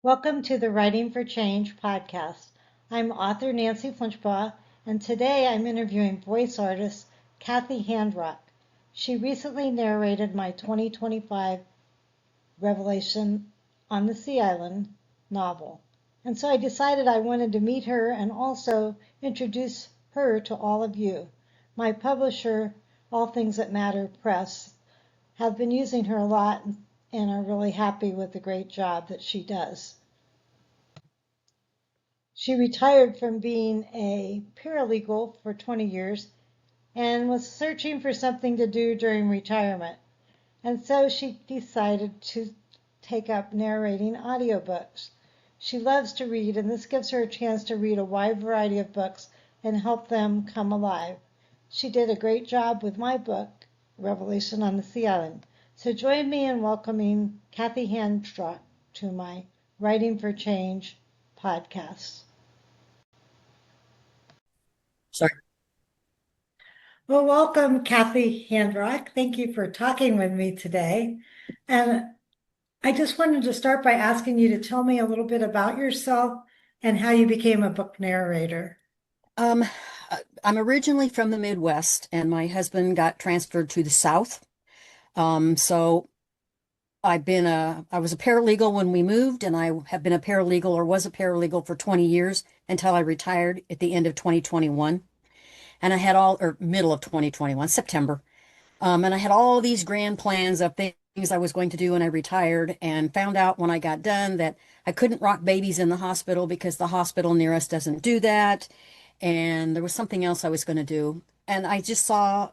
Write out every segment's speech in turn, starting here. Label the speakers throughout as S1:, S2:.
S1: Welcome to the Writing for Change podcast. I'm author Nancy Flinchbaugh, and today I'm interviewing voice artist Kathy Handrock. She recently narrated my 2025 Revelation on the Sea Island novel. And so I decided I wanted to meet her and also introduce her to all of you. My publisher, All Things That Matter Press, have been using her a lot and are really happy with the great job that she does. She retired from being a paralegal for 20 years and was searching for something to do during retirement. And so she decided to take up narrating audiobooks. She loves to read, and this gives her a chance to read a wide variety of books and help them come alive. She did a great job with my book, Revelation on the Sea Island. So join me in welcoming Kathy Handrock to my Writing for Change podcast.
S2: Sorry.
S1: Well, welcome, Kathy Handrock. Thank you for talking with me today. And I just wanted to start by asking you to tell me a little bit about yourself and how you became a book narrator.
S2: Um, I'm originally from the Midwest, and my husband got transferred to the South. So I was a paralegal when we moved, and I have been a paralegal or was a paralegal for 20 years until I retired at the end of 2021. And I had or middle of 2021, September. And I had all these grand plans of things I was going to do when I retired, and found out when I got done that I couldn't rock babies in the hospital because the hospital near us doesn't do that. And there was something else I was going to do. And I just saw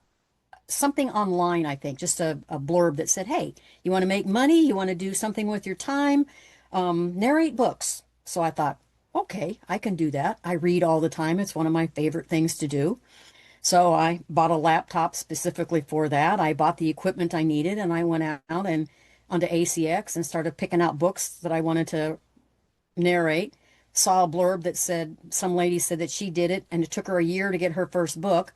S2: something online, I think, just a blurb that said, hey, you want to make money? You want to do something with your time? Narrate books. So I thought, okay, I can do that. I read all the time. It's one of my favorite things to do. So I bought a laptop specifically for that. I bought the equipment I needed, and I went out and onto ACX and started picking out books that I wanted to narrate. Saw a blurb that said some lady said that she did it and it took her a year to get her first book.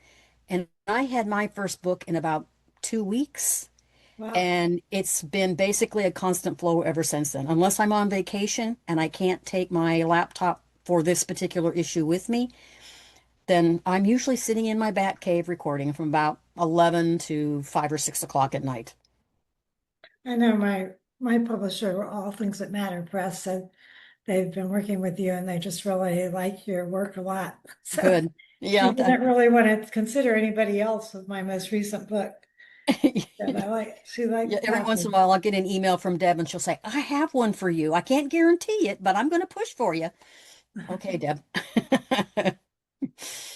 S2: And I had my first book in about 2 weeks.
S1: Wow.
S2: And it's been basically a constant flow ever since then. Unless I'm on vacation and I can't take my laptop for this particular issue with me, then I'm usually sitting in my bat cave recording from about 11 to 5 or 6 o'clock at night.
S1: I know my publisher, All Things That Matter Press, said they've been working with you and they just really like your work a lot. So
S2: Good.
S1: she
S2: Yeah.
S1: didn't really want to consider anybody else with my most recent book. And she
S2: Yeah,
S1: liked
S2: every once in a
S1: Kathy.
S2: while I'll get an email from Deb and she'll say, I have one for you. I can't guarantee it, but I'm going to push for you. Okay, Deb.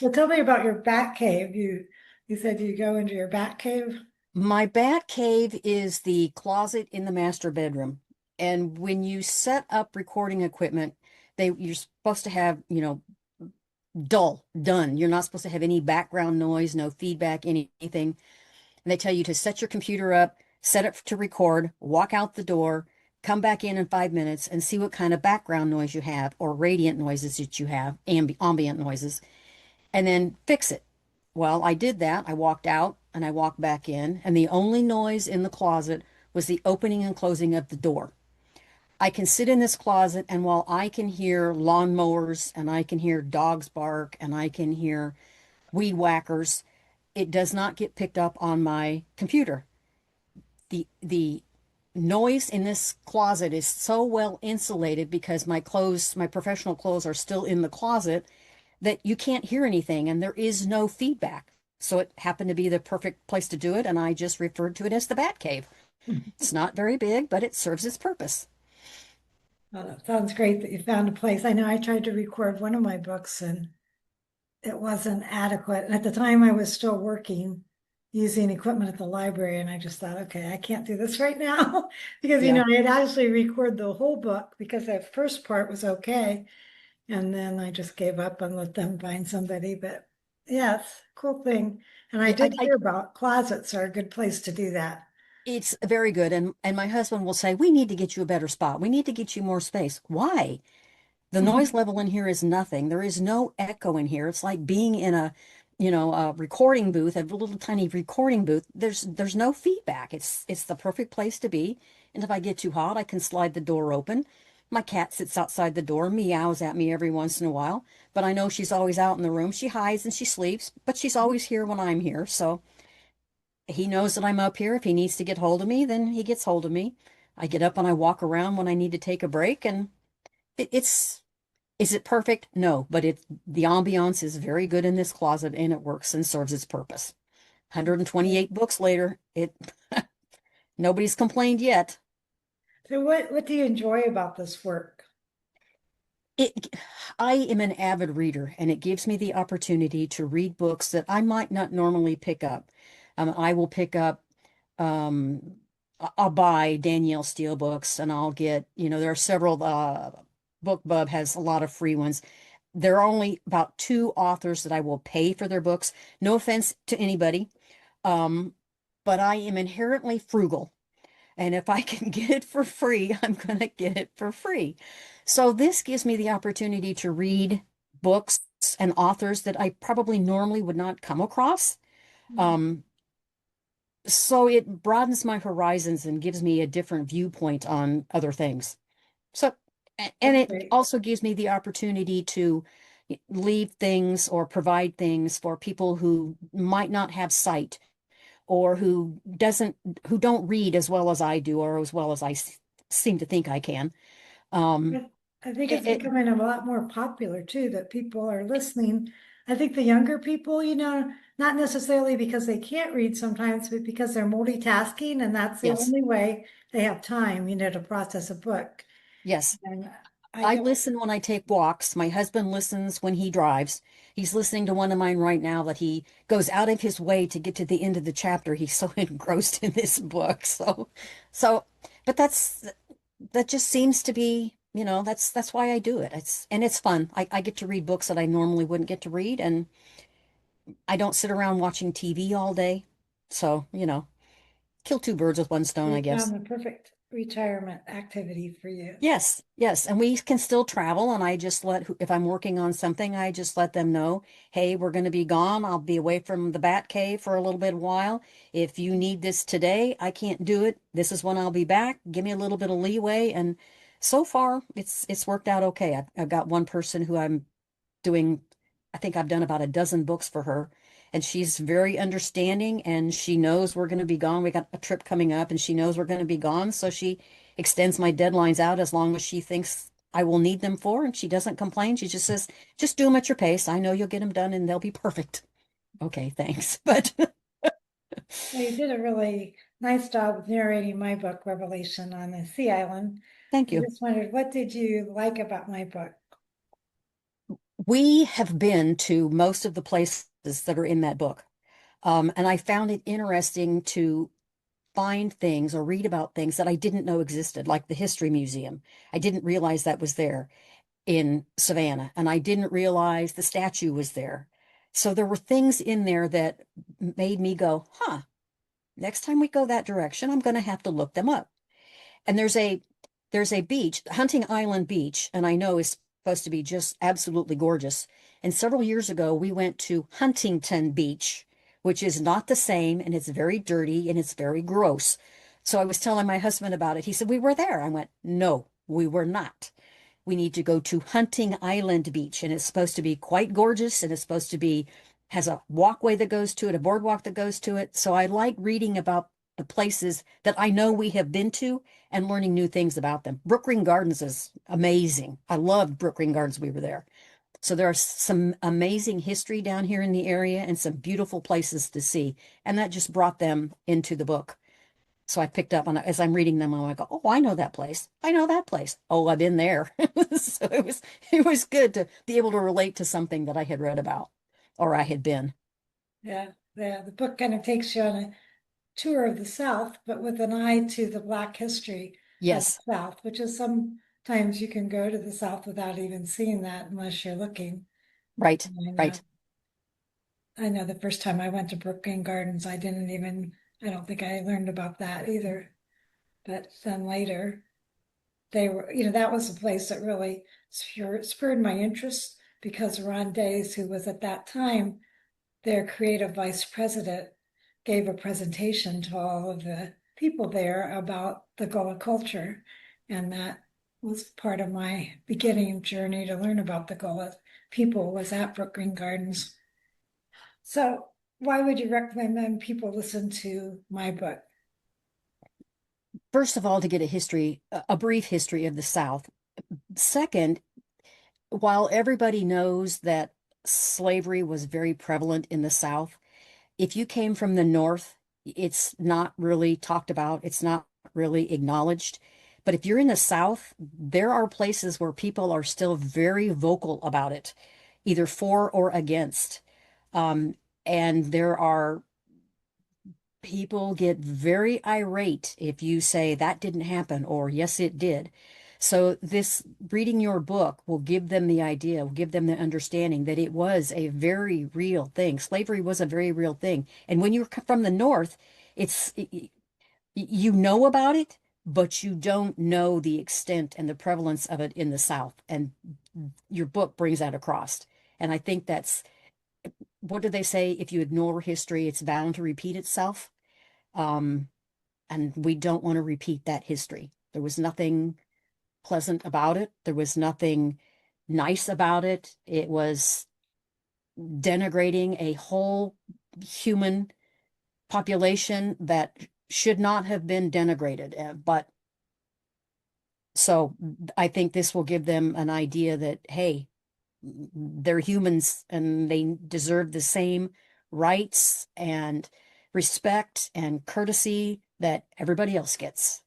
S1: Well, tell me about your bat cave. You said you go into your bat cave.
S2: My bat cave is the closet in the master bedroom. And when you set up recording equipment, you're supposed to have, done. You're not supposed to have any background noise, no feedback, anything. And they tell you to set your computer up, set it to record, walk out the door, come back in 5 minutes and see what kind of background noise you have or radiant noises that you have, ambient noises, and then fix it. Well, I did that. I walked out and I walked back in, and the only noise in the closet was the opening and closing of the door. I can sit in this closet, and while I can hear lawnmowers and I can hear dogs bark and I can hear weed whackers, it does not get picked up on my computer. The noise in this closet is so well insulated because my professional clothes are still in the closet, that you can't hear anything and there is no feedback. So it happened to be the perfect place to do it, and I just referred to it as the Bat Cave. It's not very big, but it serves its purpose.
S1: Well, that sounds great that you found a place. I know I tried to record one of my books and it wasn't adequate. And at the time, I was still working using equipment at the library, and I just thought, okay, I can't do this right now because
S2: Yeah.
S1: I had actually recorded the whole book because that first part was okay, and then I just gave up and let them find somebody. But yeah, it's a cool thing. And I
S2: Yeah,
S1: did hear about closets are a good place to do that.
S2: it's very good. And my husband will say, we need to get you a better spot. We need to get you more space. Why? The noise level in here is nothing. There is no echo in here. It's like being in a recording booth, a little tiny recording booth. There's no feedback. It's the perfect place to be. And if I get too hot, I can slide the door open My cat sits outside the door, meows at me every once in a while, but I know she's always out in the room. She hides and she sleeps, but she's always here when I'm here. So he knows that I'm up here. If he needs to get hold of me, then he gets hold of me. I get up and I walk around when I need to take a break, and it's is it perfect? No, but the ambiance is very good in this closet and it works and serves its purpose.
S1: Right.
S2: 128 books later, it nobody's complained yet.
S1: So what do you enjoy about this work?
S2: It I am an avid reader and it gives me the opportunity to read books that I might not normally pick up. I will pick up I'll buy Danielle Steele books and I'll get, there are several BookBub has a lot of free ones. There are only about two authors that I will pay for their books. No offense to anybody, um, but I am inherently frugal. And if I can get it for free, I'm going to get it for free. So this gives me the opportunity to read books and authors that I probably normally would not come across. Um, so it broadens my horizons and gives me a different viewpoint on other things. So, and
S1: That's
S2: it
S1: great.
S2: also gives me the opportunity to leave things or provide things for people who might not have sight or who don't read as well as I do or as well as seem to think I can. Um,
S1: I think it's
S2: it,
S1: becoming a lot more popular too, that people are listening. I think the younger people, not necessarily because they can't read sometimes, but because they're multitasking and that's the
S2: yes,
S1: only way they have time, to process a book.
S2: yes.
S1: And I
S2: I
S1: don't,
S2: listen when I take walks. My husband listens when he drives. He's listening to one of mine right now that he goes out of his way to get to the end of the chapter. He's so engrossed in this book. So, but that just seems to be, that's why I do it. It's fun. I get to read books that I normally wouldn't get to read, and I don't sit around watching TV all day. So, kill two birds with one stone, I
S1: you
S2: guess.
S1: found the perfect retirement activity for you.
S2: Yes, yes. And we can still travel. And I just if I'm working on something, I just let them know, hey, we're going to be gone. I'll be away from the bat cave for a little bit while. If you need this today, I can't do it. This is when I'll be back. Give me a little bit of leeway. And so far, it's worked out okay. I've got one person who I'm doing, I think I've done about a dozen books for her. And she's very understanding and she knows we're going to be gone. We got a trip coming up and she knows we're going to be gone. So she extends my deadlines out as long as she thinks I will need them for. And she doesn't complain. She just says, just do them at your pace. I know you'll get them done and they'll be perfect. Okay, thanks. But
S1: Well, you did a really nice job of narrating my book, Revelation on the Sea Island.
S2: thank
S1: I
S2: you.
S1: just wondered, what did you like about my book?
S2: We have been to most of the places that are in that book. And I found it interesting to find things or read about things that I didn't know existed, like the History Museum. I didn't realize that was there in Savannah, and I didn't realize the statue was there. So there were things in there that made me go, huh, next time we go that direction, I'm going to have to look them up. And there's a beach, Hunting Island Beach, and I know is supposed to be just absolutely gorgeous. And several years ago, we went to Huntington Beach, which is not the same, and it's very dirty and it's very gross. So I was telling my husband about it. He said, we were there. I went, no, we were not. We need to go to Hunting Island Beach, and it's supposed to be quite gorgeous, and it's supposed to be has a walkway that goes to it, a boardwalk that goes to it. So I like reading about the places that I know we have been to and learning new things about them. Brook Green Gardens is amazing. I loved Brook Green Gardens. We were there. So there are some amazing history down here in the area and some beautiful places to see. And that just brought them into the book. So I picked up on it as I'm reading them. I go, oh, I know that place. I know that place. Oh, I've been there. So it was good to be able to relate to something that I had read about or I had been.
S1: Yeah, the book kind of takes you on a tour of the South, but with an eye to the Black history of the
S2: Yes,
S1: South, which is sometimes you can go to the South without even seeing that unless you're looking.
S2: right,
S1: I know,
S2: right.
S1: I know the first time I went to Brooklyn Gardens, I don't think I learned about that either. But then later, they were, that was a place that really spurred my interest because Ron Days, who was at that time their creative vice president, gave a presentation to all of the people there about the Gullah culture and that.
S3: was part of my beginning journey to learn about the Gullah people was at Brook Green Gardens. So why would you recommend people listen to my book?
S2: First of all, to get a brief history of the South. Second, while everybody knows that slavery was very prevalent in the South, if you came from the North, it's not really talked about, it's not really acknowledged. But if you're in the South, there are places where people are still very vocal about it, either for or against. Um, and there are people get very irate if you say that didn't happen or yes, it did. So this reading your book will give them the idea, will give them the understanding that it was a very real thing. Slavery was a very real thing. And when you're from the North, it's you know about it, but you don't know the extent and the prevalence of it in the South. And your book brings that across. And I think that's, what do they say? If you ignore history, it's bound to repeat itself. Um, and we don't want to repeat that history. There was nothing pleasant about it. There was nothing nice about it. It was denigrating a whole human population that should not have been denigrated. But so I think this will give them an idea that, hey, they're humans and they deserve the same rights and respect and courtesy that everybody else gets.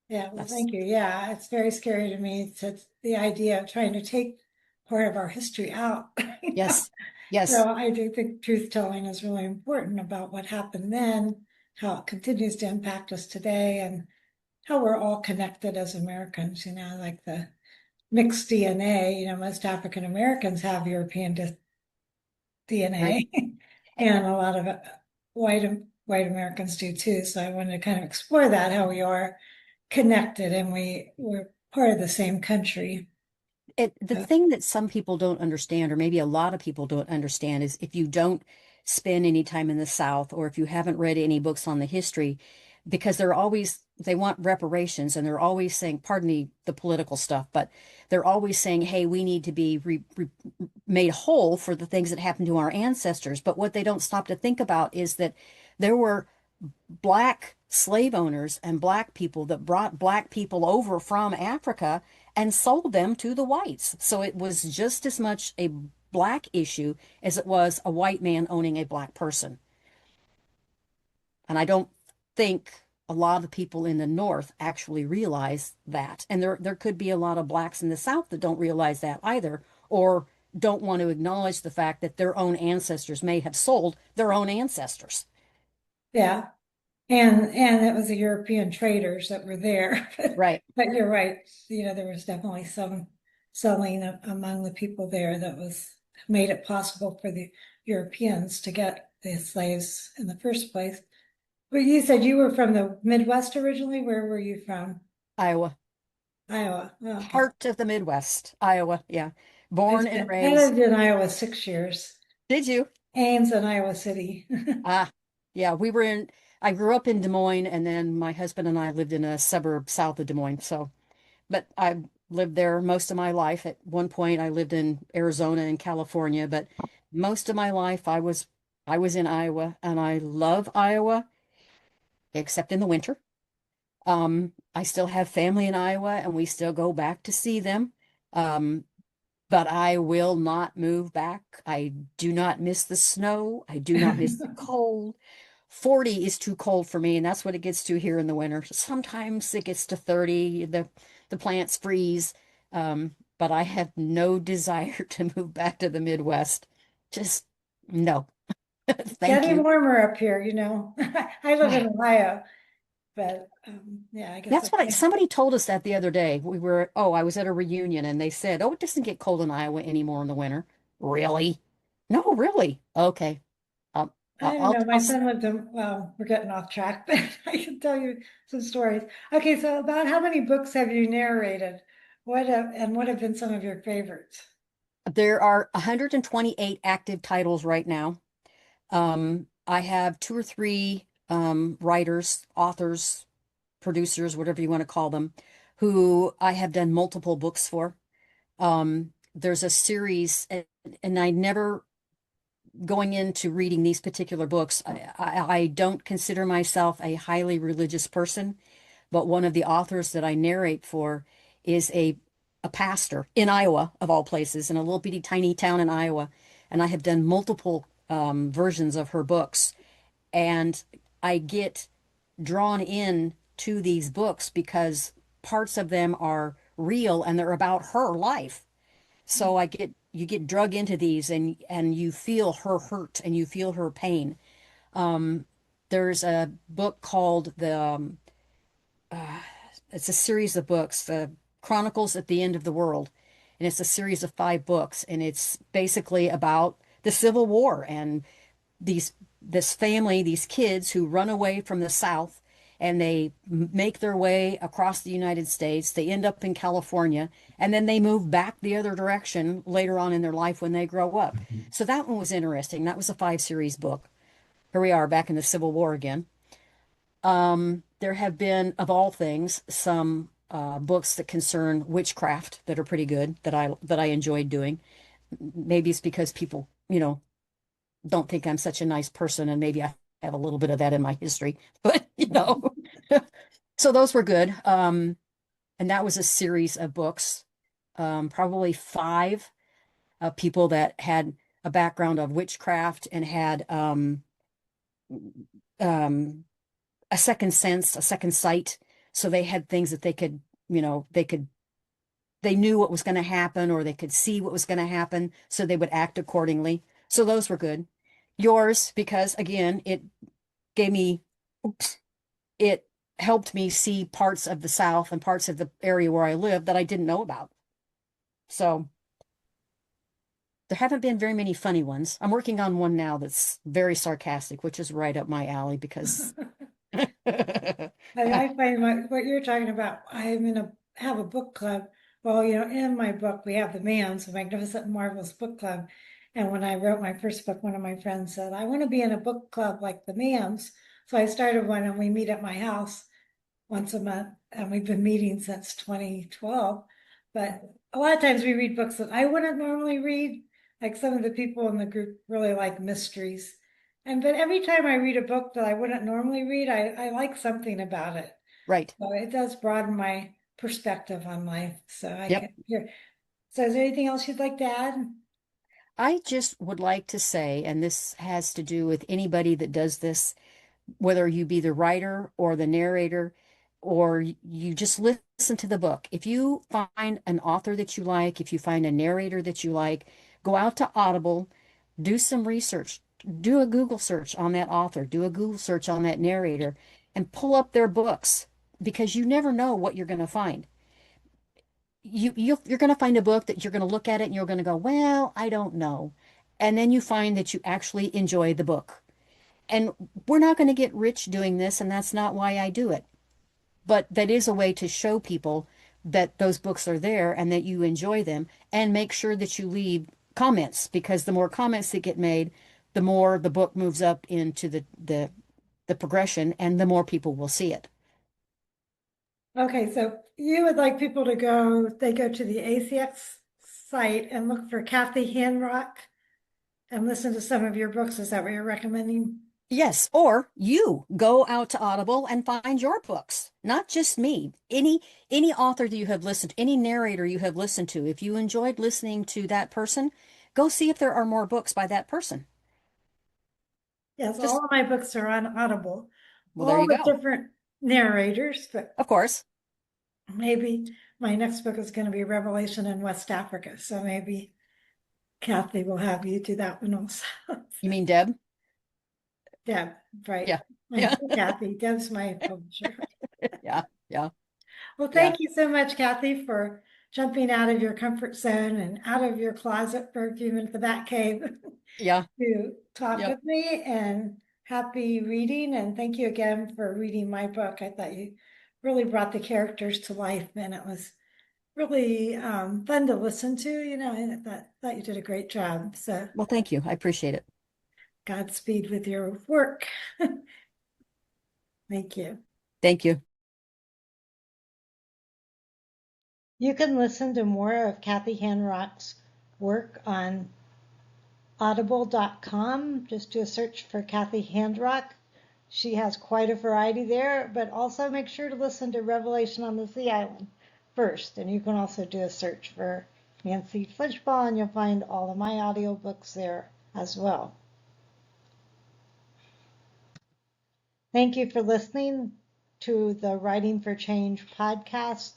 S3: Yeah, well,
S2: That's
S3: thank you. Yeah, it's very scary to me to the idea of trying to take part of our history out. You know?
S2: yes, yes,
S3: So I do think truth telling is really important about what happened then, how it continues to impact us today, and how we're all connected as Americans, like the mixed DNA, most African Americans have European
S2: right.
S3: DNA, and a lot of white white Americans do too. So I wanted to kind of explore that, how we are connected and we're part of the same country.
S2: The thing that some people don't understand, or maybe a lot of people don't understand, is if you don't spend any time in the South, or if you haven't read any books on the history, because they want reparations, and they're always saying, pardon the political stuff, but they're always saying, hey, we need to be made whole for the things that happened to our ancestors. But what they don't stop to think about is that there were black slave owners and black people that brought black people over from Africa and sold them to the whites. So it was just as much a black issue as it was a white man owning a black person. And I don't think a lot of people in the North actually realize that. And there could be a lot of blacks in the South that don't realize that either, or don't want to acknowledge the fact that their own ancestors may have sold their own ancestors.
S3: Yeah, and it was the European traders that were there.
S2: Right.
S3: But you're right. There was definitely some selling among the people there that was made it possible for the Europeans to get the slaves in the first place. But you said you were from the Midwest originally. Where were you from?
S2: Iowa.
S3: Iowa. Oh, okay.
S2: Heart of the Midwest, Iowa. Yeah. Born and
S3: I
S2: raised.
S3: lived in Iowa 6 years.
S2: Did you?
S3: Ames and Iowa City.
S2: Ah, yeah, I grew up in Des Moines, and then my husband and I lived in a suburb south of Des Moines. So, but I lived there most of my life. At one point, I lived in Arizona and California, but most of my life I was in Iowa, and I love Iowa, except in the winter. I still have family in Iowa, and we still go back to see them. Um, but I will not move back. I do not miss the snow. I do not miss the cold. 40 is too cold for me, and that's what it gets to here in the winter. Sometimes it gets to 30, the plants freeze. But I have no desire to move back to the Midwest. Just no. Thank
S3: Getting
S2: you.
S3: warmer up here. I live in Ohio, but yeah, I guess
S2: That's what
S3: okay.
S2: somebody told us that the other day. I was at a reunion and they said, oh, it doesn't get cold in Iowa anymore in the winter. Really? No, really? Okay. Um,
S3: I don't
S2: I'll,
S3: know. My
S2: I'll,
S3: son lived in, well, we're getting off track, but I can tell you some stories. Okay, so about how many books have you narrated? What have been some of your favorites?
S2: there are 128 active titles right now. I have two or three writers, authors, producers, whatever you want to call them, who I have done multiple books for. There's a series, and I never, going into reading these particular books, I don't consider myself a highly religious person, but one of the authors that I narrate for is a pastor in Iowa, of all places, in a little bitty tiny town in Iowa. And I have done multiple versions of her books. And I get drawn in to these books because parts of them are real and they're about her life. So you get drug into these, and you feel her hurt and you feel her pain. There's a book called it's a series of books, the Chronicles at the End of the World. And it's a series of 5 books. And it's basically about the Civil War and this family, these kids who run away from the South, and they make their way across the United States. They end up in California, and then they move back the other direction later on in their life when they grow up. So that one was interesting. That was a 5 series book. Here we are back in the Civil War again. There have been, of all things, some books that concern witchcraft that are pretty good that I enjoyed doing. Maybe it's because people, don't think I'm such a nice person, and maybe I have a little bit of that in my history, but so those were good. And that was a series of books, probably 5 people that had a background of witchcraft and had um, a second sense, a second sight. So they had things that they could, they knew what was going to happen, or they could see what was going to happen, so they would act accordingly. So those were good. Yours, because again, it gave me, oops, it helped me see parts of the South and parts of the area where I live that I didn't know about. So there haven't been very many funny ones. I'm working on one now that's very sarcastic, which is right up my alley because
S3: I find what you're talking about. Have a book club. Well, in my book we have the Mans, the Magnificent and Marvelous Book Club. And when I wrote my first book, one of my friends said, "I want to be in a book club like the Mans." So I started one, and we meet at my house once a month, and we've been meeting since 2012. But a lot of times we read books that I wouldn't normally read. Like some of the people in the group really like mysteries. But every time I read a book that I wouldn't normally read, I like something about it.
S2: right.
S3: So it does broaden my perspective on life. So I
S2: Yep.
S3: can hear. So is there anything else you'd like to add?
S2: I just would like to say, and this has to do with anybody that does this, whether you be the writer or the narrator, or you just listen to the book. If you find an author that you like, if you find a narrator that you like, go out to Audible, do some research, do a Google search on that author, do a Google search on that narrator, and pull up their books, because you never know what you're going to find. You're going to find a book that you're going to look at it and you're going to go, well, I don't know. And then you find that you actually enjoy the book. And we're not going to get rich doing this, and that's not why I do it. But that is a way to show people that those books are there and that you enjoy them, and make sure that you leave comments, because the more comments that get made, the more the book moves up into the progression, and the more people will see it.
S3: Okay, so you would like people to they go to the ACX site and look for Kathy Handrock and listen to some of your books. Is that what you're recommending?
S2: Yes, or you go out to Audible and find your books, not just me. Any author that you have listened, any narrator you have listened to, if you enjoyed listening to that person, go see if there are more books by that person.
S3: Yes,
S2: Just,
S3: all of my books are on Audible,
S2: well, there
S3: all
S2: you
S3: with
S2: go.
S3: different narrators, but
S2: Of course.
S3: maybe my next book is going to be Revelation in West Africa. So maybe Kathy will have you do that one also.
S2: You mean Deb?
S3: Deb, right.
S2: Yeah. Yeah.
S3: Kathy, Deb's my publisher.
S2: Yeah. Yeah.
S3: Well,
S2: Yeah.
S3: thank you so much, Kathy, for jumping out of your comfort zone and out of your closet for a few minutes, the Bat Cave,
S2: Yeah.
S3: to talk
S2: Yep.
S3: with me, and happy reading. And thank you again for reading my book. I thought you really brought the characters to life, and it was really fun to listen to, and I thought you did a great job. So
S2: Well, thank you. I appreciate it.
S3: Godspeed with your work. Thank you.
S2: Thank you.
S1: You can listen to more of Kathy Handrock's work on audible.com. Just do a search for Kathy Handrock. She has quite a variety there, but also make sure to listen to Revelation on the Sea Island first. And you can also do a search for Nancy Flinchbaugh, and you'll find all of my audiobooks there as well. Thank you for listening to the Writing for Change podcast,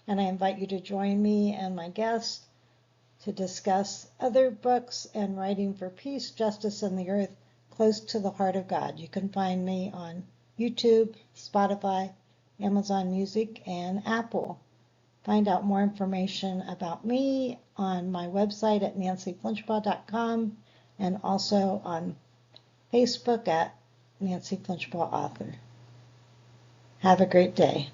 S1: and I invite you to join me and my guests to discuss other books and writing for peace, justice, and the earth close to the heart of God. You can find me on YouTube, Spotify, Amazon Music, and Apple. Find out more information about me on my website at nancyflinchbaugh.com and also on Facebook at Nancy Flinchbaugh Author. Have a great day.